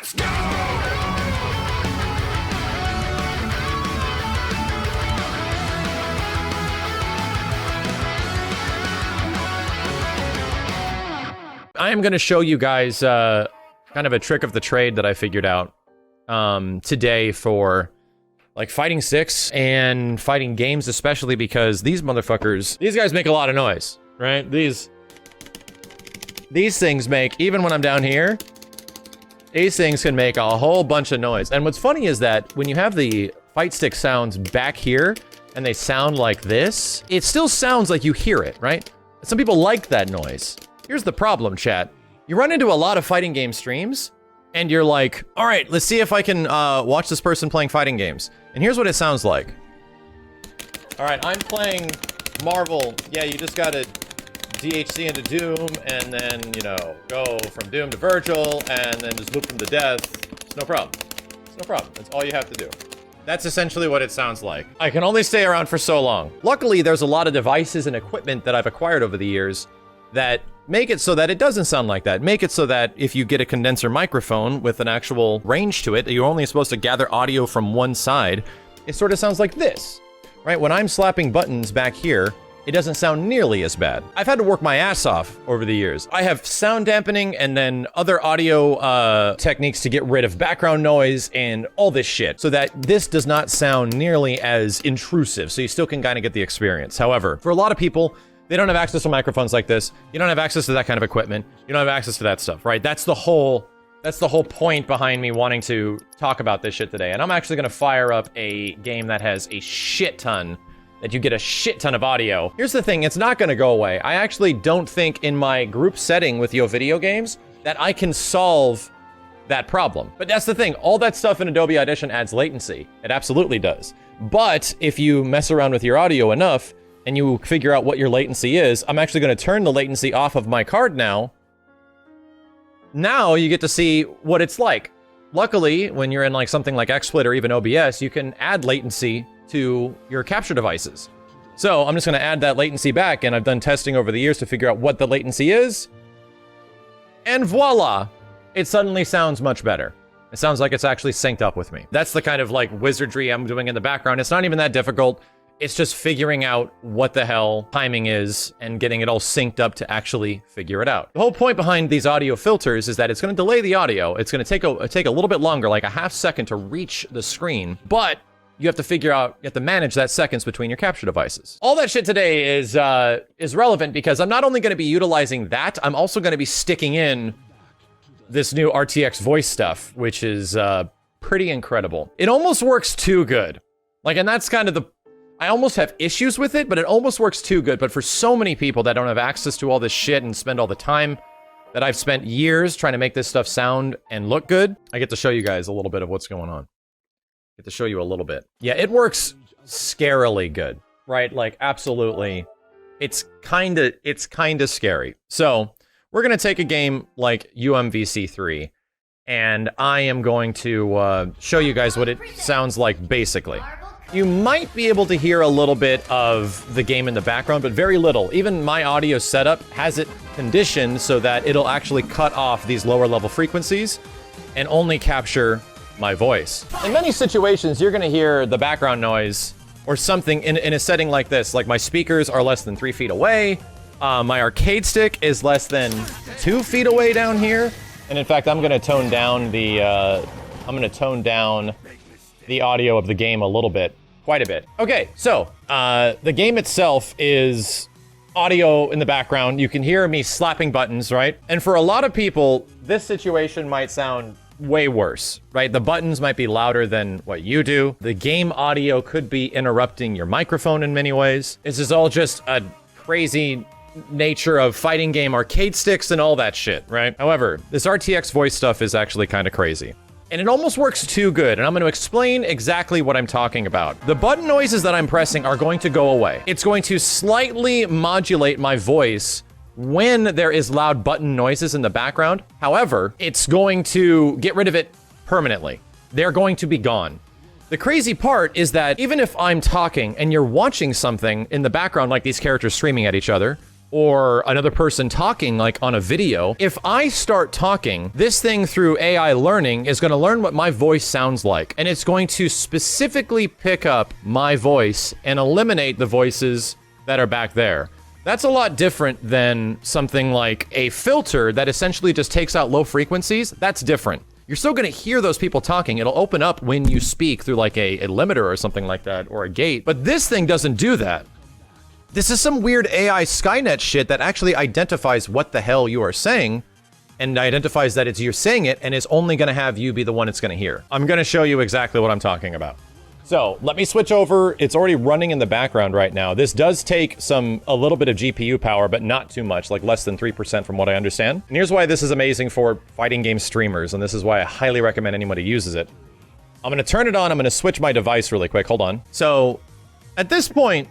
Let's go! I am going to show you guys kind of a trick of the trade that I figured out today for like fighting sticks and fighting games, especially because these motherfuckers, these guys make a lot of noise, right? These things make, even when I'm down here, these things can make a whole bunch of noise. And what's funny is that when you have the fight stick sounds back here and they sound like this, it still sounds like you hear it, right? Some people like that noise. Here's the problem, chat. You run into a lot of fighting game streams, and you're like, all right, let's see if I can watch this person playing fighting games. And here's what it sounds like. All right, I'm playing Marvel. Yeah, you just gotta DHC into Doom, and then, you know, go from Doom to Virgil, and then just loop them to death. It's no problem. It's no problem. That's all you have to do. That's essentially what it sounds like. I can only stay around for so long. Luckily, there's a lot of devices and equipment that I've acquired over the years that make it so that it doesn't sound like that. Make it so that if you get a condenser microphone with an actual range to it, you're only supposed to gather audio from one side. It sort of sounds like this, right? When I'm slapping buttons back here, it doesn't sound nearly as bad. I've had to work my ass off over the years. I have sound dampening and then other audio techniques to get rid of background noise and all this shit so that this does not sound nearly as intrusive, so you still can kind of get the experience. However, for a lot of people, they don't have access to microphones like this. You don't have access to that kind of equipment. You don't have access to that stuff, right? That's the whole point behind me wanting to talk about this shit today. And I'm actually gonna fire up a game that has a shit ton, that you get a shit ton of audio. Here's the thing, it's not gonna go away. I actually don't think in my group setting with Yo Video Games that I can solve that problem. But that's the thing, all that stuff in Adobe Audition adds latency. It absolutely does. But if you mess around with your audio enough, and you figure out what your latency is, I'm actually gonna turn the latency off of my card now. Now you get to see what it's like. Luckily, when you're in like something like XSplit or even OBS, you can add latency to your capture devices. So I'm just gonna add that latency back, and I've done testing over the years to figure out what the latency is. And voila, it suddenly sounds much better. It sounds like it's actually synced up with me. That's the kind of like wizardry I'm doing in the background. It's not even that difficult. It's just figuring out what the hell timing is and getting it all synced up to actually figure it out. The whole point behind these audio filters is that it's going to delay the audio. It's going to take a little bit longer, like a half second to reach the screen, but you have to figure out, you have to manage that seconds between your capture devices. All that shit today is relevant because I'm not only going to be utilizing that, I'm also going to be sticking in this new RTX voice stuff, which is pretty incredible. It almost works too good. Like, and that's kind of the, I almost have issues with it, but it almost works too good. But for so many people that don't have access to all this shit and spend all the time that I've spent years trying to make this stuff sound and look good, I get to show you guys a little bit of what's going on. I get to show you a little bit. Yeah, it works scarily good, right? Like, absolutely. It's kind of scary. So we're going to take a game like UMVC3, and I am going to show you guys what it sounds like basically. You might be able to hear a little bit of the game in the background, but very little. Even my audio setup has it conditioned so that it'll actually cut off these lower level frequencies and only capture my voice. In many situations, you're gonna hear the background noise or something in a setting like this. Like my speakers are less than 3 feet away. My arcade stick is less than 2 feet away down here. And in fact, I'm gonna tone down the audio of the game a little bit, quite a bit. Okay, so the game itself is audio in the background. You can hear me slapping buttons, right? And for a lot of people, this situation might sound way worse, right? The buttons might be louder than what you do. The game audio could be interrupting your microphone in many ways. This is all just a crazy nature of fighting game arcade sticks and all that shit, right? However, this RTX voice stuff is actually kind of crazy. And it almost works too good, and I'm going to explain exactly what I'm talking about. The button noises that I'm pressing are going to go away. It's going to slightly modulate my voice when there is loud button noises in the background. However, it's going to get rid of it permanently. They're going to be gone. The crazy part is that even if I'm talking and you're watching something in the background, like these characters screaming at each other, or another person talking like on a video, if I start talking, this thing through AI learning is going to learn what my voice sounds like. And it's going to specifically pick up my voice and eliminate the voices that are back there. That's a lot different than something like a filter that essentially just takes out low frequencies. That's different. You're still going to hear those people talking. It'll open up when you speak through like a limiter or something like that, or a gate. But this thing doesn't do that. This is some weird AI Skynet shit that actually identifies what the hell you are saying and identifies that it's you're saying it and is only going to have you be the one it's going to hear. I'm going to show you exactly what I'm talking about. So let me switch over. It's already running in the background right now. This does take a little bit of GPU power, but not too much, like less than 3% from what I understand. And here's why this is amazing for fighting game streamers, and this is why I highly recommend anybody uses it. I'm going to turn it on. I'm going to switch my device really quick. Hold on. So at this point,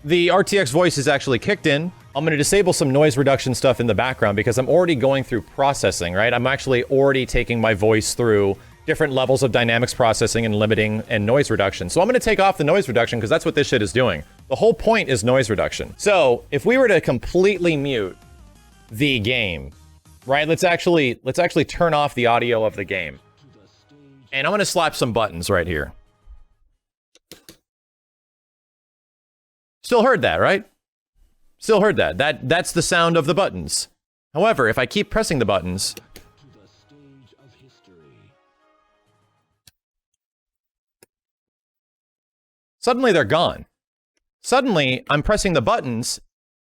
the RTX voice is actually kicked in. I'm going to disable some noise reduction stuff in the background because I'm already going through processing, right? I'm actually already taking my voice through different levels of dynamics processing and limiting and noise reduction. So I'm going to take off the noise reduction because that's what this shit is doing. The whole point is noise reduction. So if we were to completely mute the game, right? Let's actually turn off the audio of the game. And I'm going to slap some buttons right here. Still heard that, right? Still heard that. That's the sound of the buttons. However, if I keep pressing the buttons, suddenly they're gone. Suddenly, I'm pressing the buttons,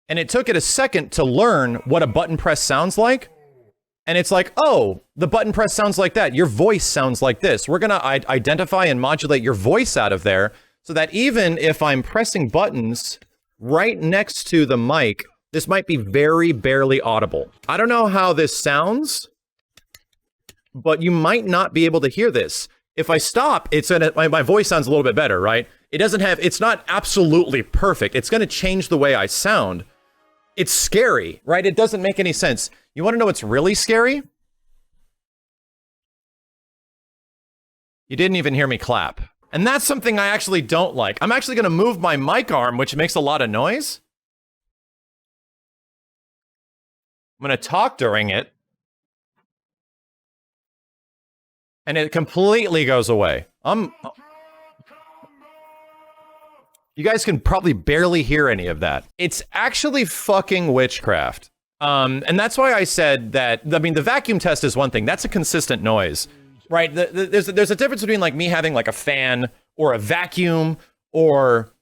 and it took it a second to learn what a button press sounds like. And it's like, oh, the button press sounds like that. Your voice sounds like this. We're gonna identify and modulate your voice out of there so that even if I'm pressing buttons right next to the mic, this might be very barely audible. I don't know how this sounds, but you might not be able to hear this. If I stop, my voice sounds a little bit better, right? It's not absolutely perfect. It's gonna change the way I sound. It's scary, right? It doesn't make any sense. You wanna know what's really scary? You didn't even hear me clap. And that's something I actually don't like. I'm actually gonna move my mic arm, which makes a lot of noise. I'm gonna talk during it. And it completely goes away. You guys can probably barely hear any of that. It's actually fucking witchcraft. And that's why I said that, I mean, the vacuum test is one thing. That's a consistent noise, right? There's a difference between like me having like a fan or a vacuum or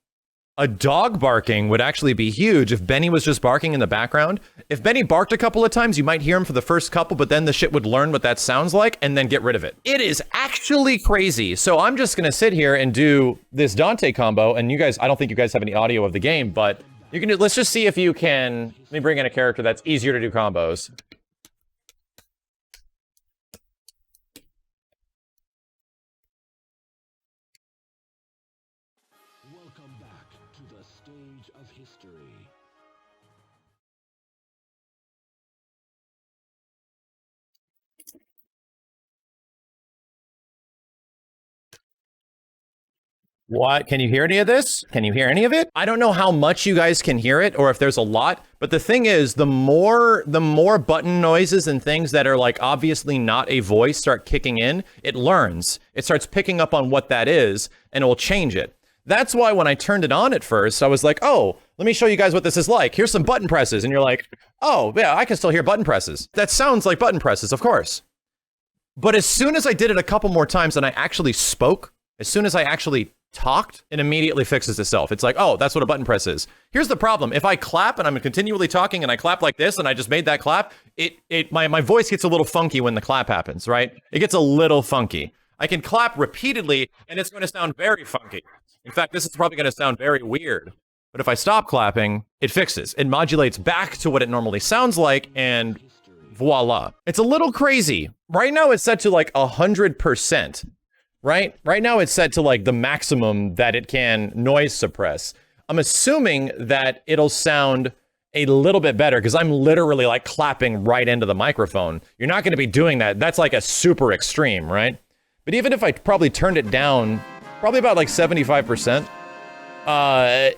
a dog barking would actually be huge if Benny was just barking in the background. If Benny barked a couple of times, you might hear him for the first couple, but then the shit would learn what that sounds like and then get rid of it. It is actually crazy. So I'm just gonna sit here and do this Dante combo, and you guys, I don't think you guys have any audio of the game, but you can do, let's just see if you can, let me bring in a character that's easier to do combos. Welcome back to the stage of history. What? Can you hear any of this? Can you hear any of it? I don't know how much you guys can hear it or if there's a lot, but the thing is, the more button noises and things that are like obviously not a voice start kicking in, it learns. It starts picking up on what that is and it will change it. That's why when I turned it on at first, I was like, oh, let me show you guys what this is like. Here's some button presses. And you're like, oh, yeah, I can still hear button presses. That sounds like button presses, of course. But as soon as I did it a couple more times and I actually spoke, as soon as I actually talked, it immediately fixes itself. It's like, oh, that's what a button press is. Here's the problem. If I clap and I'm continually talking and I clap like this and I just made that clap, my voice gets a little funky when the clap happens, right? It gets a little funky. I can clap repeatedly and it's going to sound very funky. In fact, this is probably going to sound very weird. But if I stop clapping, it fixes. It modulates back to what it normally sounds like, and voila. It's a little crazy. Right now, it's set to like 100%. Right? Right now, it's set to like the maximum that it can noise suppress. I'm assuming that it'll sound a little bit better because I'm literally like clapping right into the microphone. You're not going to be doing that. That's like a super extreme, right? But even if I probably turned it down, probably about like 75%,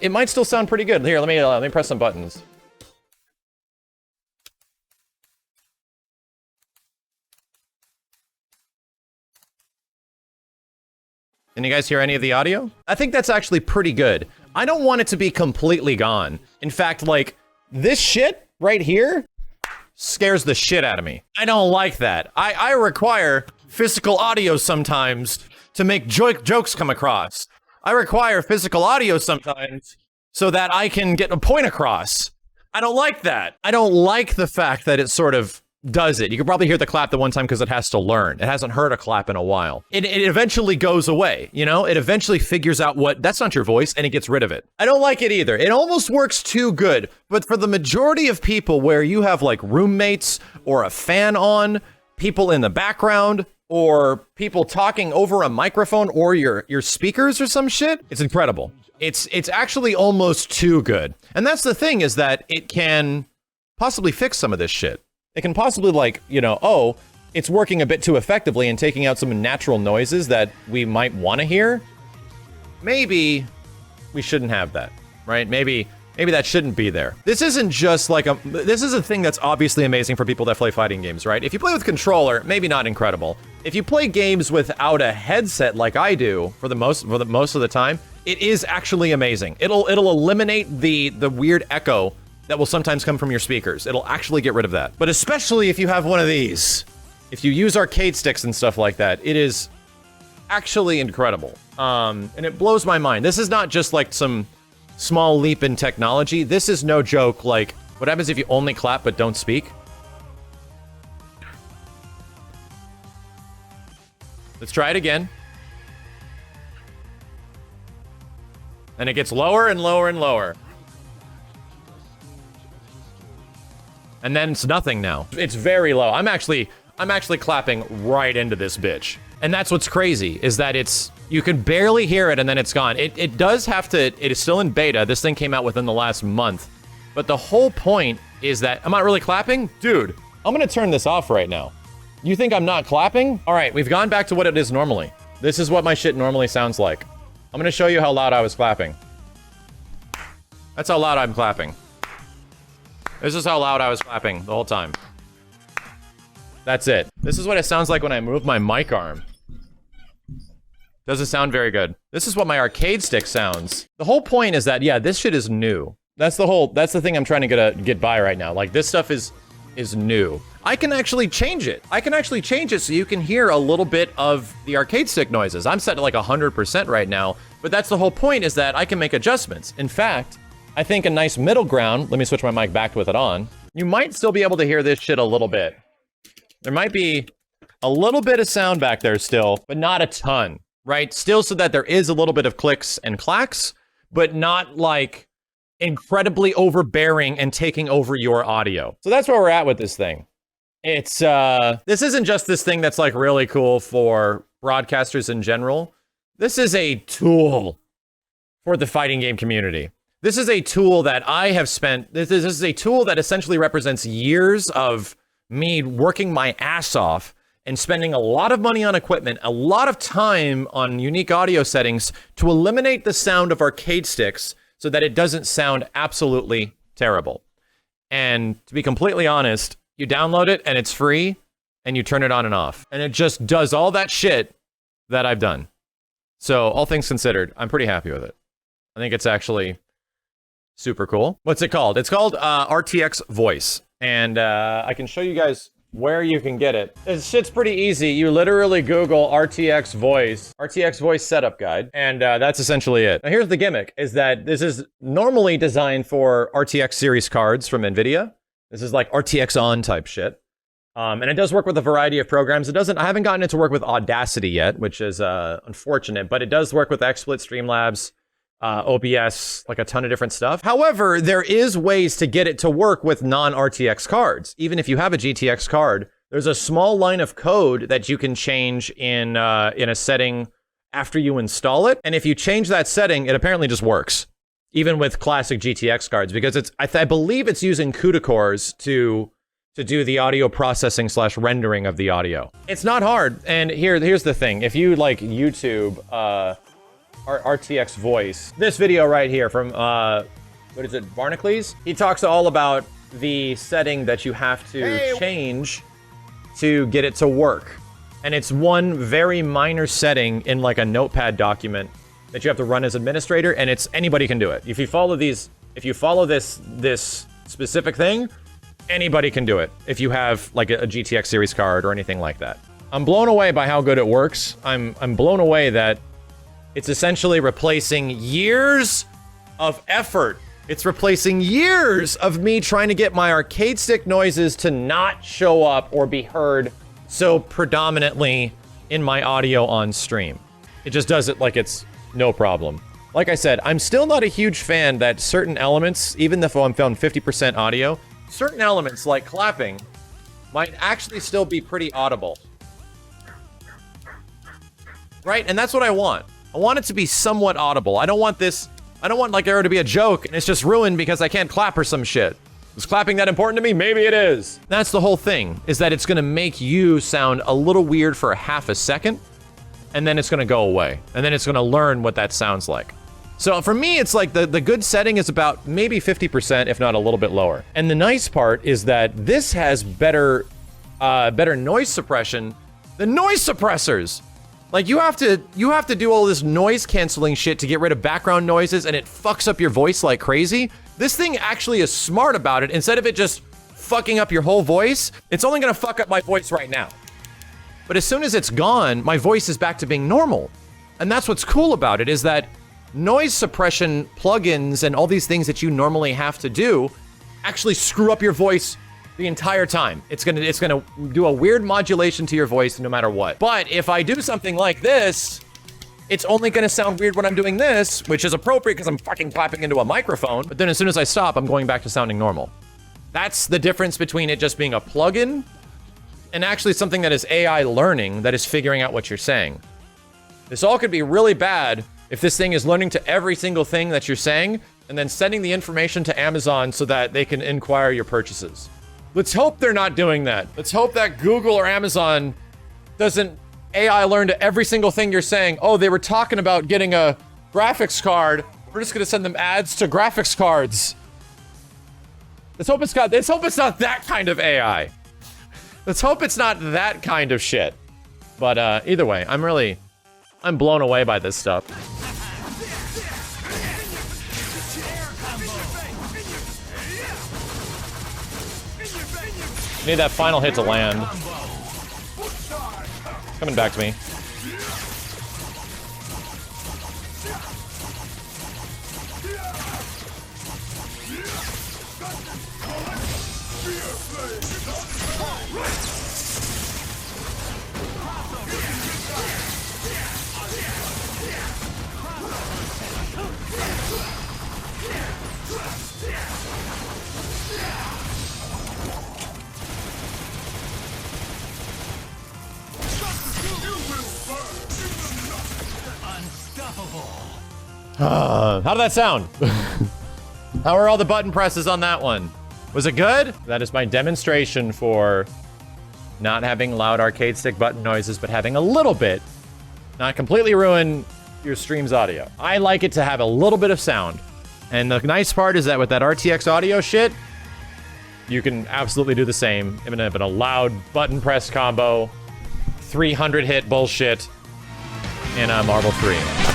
it might still sound pretty good. Here, let me press some buttons. Can you guys hear any of the audio? I think that's actually pretty good. I don't want it to be completely gone. In fact, like, this shit right here scares the shit out of me. I don't like that. I require physical audio sometimes to make jokes come across. I require physical audio sometimes so that I can get a point across. I don't like that. I don't like the fact that it sort of does it. You can probably hear the clap the one time because it has to learn. It hasn't heard a clap in a while. It eventually goes away, you know? It eventually figures out that's not your voice, and it gets rid of it. I don't like it either. It almost works too good, but for the majority of people where you have like roommates or a fan on, people in the background, or people talking over a microphone or your speakers or some shit, it's incredible. It's actually almost too good. And that's the thing, is that it can possibly fix some of this shit. It can possibly, like, you know, oh, it's working a bit too effectively and taking out some natural noises that we might want to hear. Maybe we shouldn't have that, right? Maybe that shouldn't be there. This isn't just like this is a thing that's obviously amazing for people that play fighting games, right? If you play with controller, maybe not incredible. If you play games without a headset like I do for the most of the time, it is actually amazing. It'll eliminate the weird echo that will sometimes come from your speakers. It'll actually get rid of that. But especially if you have one of these, if you use arcade sticks and stuff like that, it is actually incredible. And it blows my mind. This is not just like some small leap in technology. This is no joke. Like, what happens if you only clap but don't speak? Let's try it again. And it gets lower and lower and lower. And then it's nothing now. It's very low. I'm actually clapping right into this bitch. And that's what's crazy, is that you can barely hear it and then it's gone. It does have to, it is still in beta. This thing came out within the last month. But the whole point is that, am I really clapping? Dude, I'm gonna turn this off right now. You think I'm not clapping? All right, we've gone back to what it is normally. This is what my shit normally sounds like. I'm gonna show you how loud I was clapping. That's how loud I'm clapping. This is how loud I was clapping the whole time. That's it. This is what it sounds like when I move my mic arm. Doesn't sound very good. This is what my arcade stick sounds. The whole point is that, yeah, this shit is new. That's the thing I'm trying to get by right now. Like, this stuff is new. I can actually change it. I can actually change it so you can hear a little bit of the arcade stick noises. I'm set to like 100% right now, but that's the whole point, is that I can make adjustments. In fact, I think a nice middle ground, let me switch my mic back with it on, you might still be able to hear this shit a little bit. There might be a little bit of sound back there still, but not a ton, right? Still, so that there is a little bit of clicks and clacks, but not like incredibly overbearing and taking over your audio. So that's where we're at with this thing. It's, this isn't just this thing that's like really cool for broadcasters in general. This is a tool for the fighting game community. This is a tool that I have spent, this is a tool that essentially represents years of me working my ass off and spending a lot of money on equipment, a lot of time on unique audio settings to eliminate the sound of arcade sticks so that it doesn't sound absolutely terrible. And to be completely honest, you download it and it's free and you turn it on and off. And it just does all that shit that I've done. So all things considered, I'm pretty happy with it. I think it's actually super cool. What's it called? It's called RTX Voice. And I can show you guys where you can get it. This shit's pretty easy. You literally Google RTX Voice setup guide, and that's essentially it. Now here's the gimmick, is that this is normally designed for RTX series cards from NVIDIA. This is like RTX on type shit. And it does work with a variety of programs. I haven't gotten it to work with Audacity yet, which is unfortunate, but it does work with XSplit, Streamlabs, OBS, like a ton of different stuff. However, there is ways to get it to work with non-RTX cards. Even if you have a GTX card, there's a small line of code that you can change in a setting after you install it. And if you change that setting, it apparently just works, even with classic GTX cards, because I believe it's using CUDA cores to do the audio processing / rendering of the audio. It's not hard. And here's the thing. If you like YouTube, RTX Voice, this video right here from, what is it, Barnacles? He talks all about the setting that you have to change to get it to work. And it's one very minor setting in like a notepad document that you have to run as administrator, and it's anybody can do it. If you follow this specific thing, anybody can do it. If you have like a GTX series card or anything like that. I'm blown away by how good it works. I'm blown away that it's essentially replacing years of effort. It's replacing years of me trying to get my arcade stick noises to not show up or be heard so predominantly in my audio on stream. It just does it like it's no problem. Like I said, I'm still not a huge fan that certain elements, even if I'm filming 50% audio, certain elements like clapping might actually still be pretty audible. Right? And that's what I want. I want it to be somewhat audible. I don't want like there to be a joke and it's just ruined because I can't clap or some shit. Is clapping that important to me? Maybe it is. That's the whole thing, is that it's gonna make you sound a little weird for a half a second, and then it's gonna go away. And then it's gonna learn what that sounds like. So for me, it's like the good setting is about maybe 50%, if not a little bit lower. And the nice part is that this has better noise suppression than noise suppressors. Like you have to do all this noise canceling shit to get rid of background noises, and it fucks up your voice like crazy. This thing actually is smart about it. Instead of it just fucking up your whole voice, it's only gonna fuck up my voice right now. But as soon as it's gone, my voice is back to being normal. And that's what's cool about it, is that noise suppression plugins and all these things that you normally have to do actually screw up your voice the entire time. It's gonna do a weird modulation to your voice no matter what. But if I do something like this, it's only gonna sound weird when I'm doing this, which is appropriate because I'm fucking clapping into a microphone. But then as soon as I stop, I'm going back to sounding normal. That's the difference between it just being a plugin and actually something that is AI learning, that is figuring out what you're saying. This all could be really bad if this thing is learning to every single thing that you're saying and then sending the information to Amazon so that they can inquire your purchases. Let's hope they're not doing that. Let's hope that Google or Amazon doesn't AI learn to every single thing you're saying. Oh, they were talking about getting a graphics card. We're just gonna send them ads to graphics cards. Let's hope it's not that kind of AI. Let's hope it's not that kind of shit. But either way, I'm blown away by this stuff. Need that final hit to land. Coming back to me. How did that sound? How are all the button presses on that one? Was it good? That is my demonstration for not having loud arcade stick button noises, but having a little bit, not completely ruin your stream's audio. I like it to have a little bit of sound. And the nice part is that with that RTX audio shit, you can absolutely do the same. Even if in a loud button press combo, 300 hit bullshit in a Marvel 3.